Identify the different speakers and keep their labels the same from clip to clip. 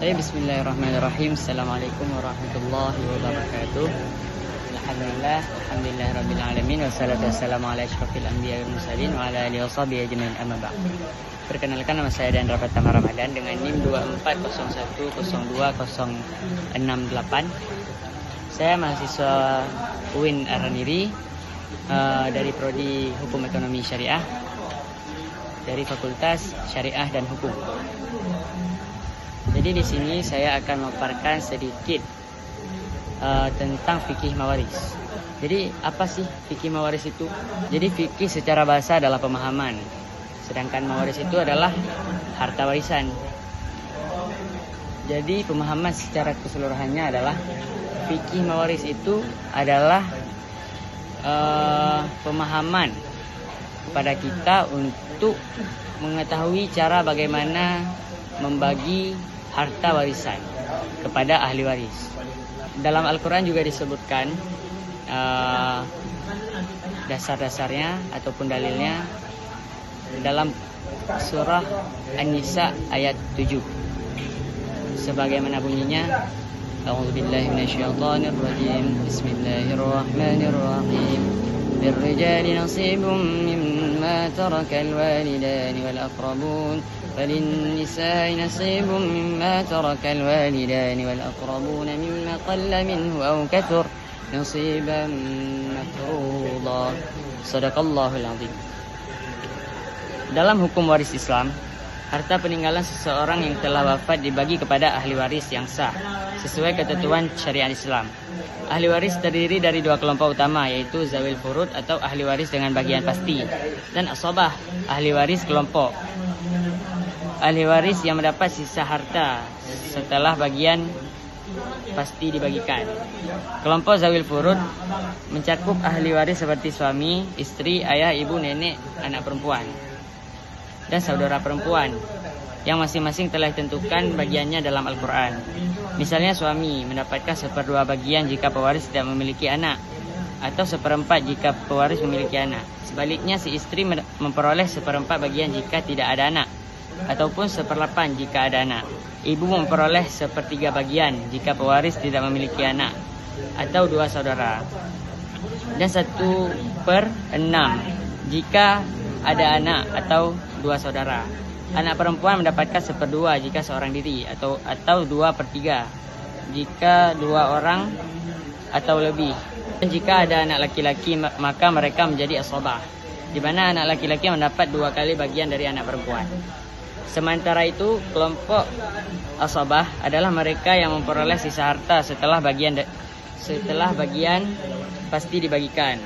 Speaker 1: Bismillahirrahmanirrahim. Assalamualaikum warahmatullahi wabarakatuh. Alhamdulillah rabbil alamin, wassalatu wassalamu ala asyrafil anbiya'i wal mursalin wa ala alihi washabihi ajmain, amma ba'd. Perkenalkan, nama saya Dan Pratama Ramadan dengan NIM 2401020068. Saya mahasiswa UIN Araniri dari prodi Hukum Ekonomi Syariah dari Fakultas Syariah dan Hukum. Jadi di sini saya akan memaparkan sedikit tentang fikih mawaris. Jadi apa sih fikih mawaris itu? Jadi fikih secara bahasa adalah pemahaman, sedangkan mawaris itu adalah harta warisan. Jadi pemahaman secara keseluruhannya adalah fikih mawaris itu adalah pemahaman kepada kita untuk mengetahui cara bagaimana membagi harta warisan kepada ahli waris. Dalam Al-Quran juga disebutkan dasar-dasarnya ataupun dalilnya dalam surah An-Nisa ayat 7. Sebagaimana bunyinya, A'udzubillahi minasyaitonirrajim. Bismillahirrahmanirrahim. Lirrijali nasibum mimma tarakal walidani wal aqrabun فللنساء نصيب مما ترك الوالدان والأقربون مما قل منه أو كثر نصيبا مفروضا. Sadaqallahul azim. Dalam hukum waris Islam, harta peninggalan seseorang yang telah wafat dibagi kepada ahli waris yang sah sesuai ketentuan syariat Islam. Ahli waris terdiri dari dua kelompok utama, yaitu zawil furud atau ahli waris dengan bagian pasti, dan asabah, ahli waris kelompok. Ahli waris yang mendapat sisa harta setelah bagian pasti dibagikan. Kelompok zawil furud mencakup ahli waris seperti suami, istri, ayah, ibu, nenek, anak perempuan, dan saudara perempuan yang masing-masing telah ditentukan bagiannya dalam Al-Quran. Misalnya suami mendapatkan 1/2 bagian jika pewaris tidak memiliki anak, atau 1/4 jika pewaris memiliki anak. Sebaliknya, si istri memperoleh 1/4 bagian jika tidak ada anak, ataupun 1/8 jika ada anak. Ibu memperoleh 1/3 bagian jika pewaris tidak memiliki anak atau 2 saudara, dan 1/6 jika ada anak atau 2 saudara. Anak perempuan mendapatkan 1/2 jika seorang diri, atau 2/3 jika 2 orang atau lebih. Dan jika ada anak laki-laki, maka mereka menjadi asabah, di mana anak laki-laki mendapat 2 kali bagian dari anak perempuan. Sementara itu, kelompok asabah adalah mereka yang memperoleh sisa harta setelah bagian pasti dibagikan.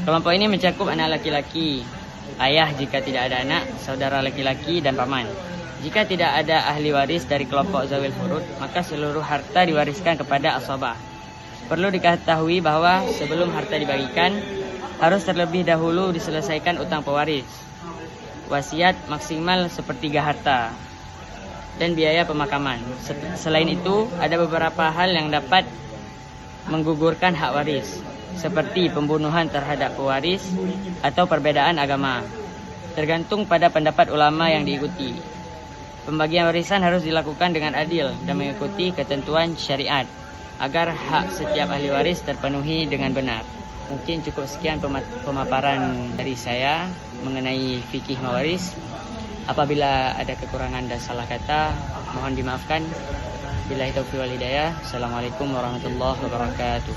Speaker 1: Kelompok ini mencakup anak laki-laki, ayah jika tidak ada anak, saudara laki-laki, dan paman. Jika tidak ada ahli waris dari kelompok zawil furud, maka seluruh harta diwariskan kepada asabah. Perlu diketahui bahwa sebelum harta dibagikan, harus terlebih dahulu diselesaikan utang pewaris, wasiat maksimal 1/3 harta, dan biaya pemakaman. Selain itu, ada beberapa hal yang dapat menggugurkan hak waris, seperti pembunuhan terhadap pewaris atau perbedaan agama, tergantung pada pendapat ulama yang diikuti. Pembagian warisan harus dilakukan dengan adil dan mengikuti ketentuan syariat, agar hak setiap ahli waris terpenuhi dengan benar. Mungkin cukup sekian pemaparan dari saya mengenai fikih mawaris. Apabila ada kekurangan dan salah kata, mohon dimaafkan. Billahi taufiq wal hidayah. Assalamualaikum warahmatullahi wabarakatuh.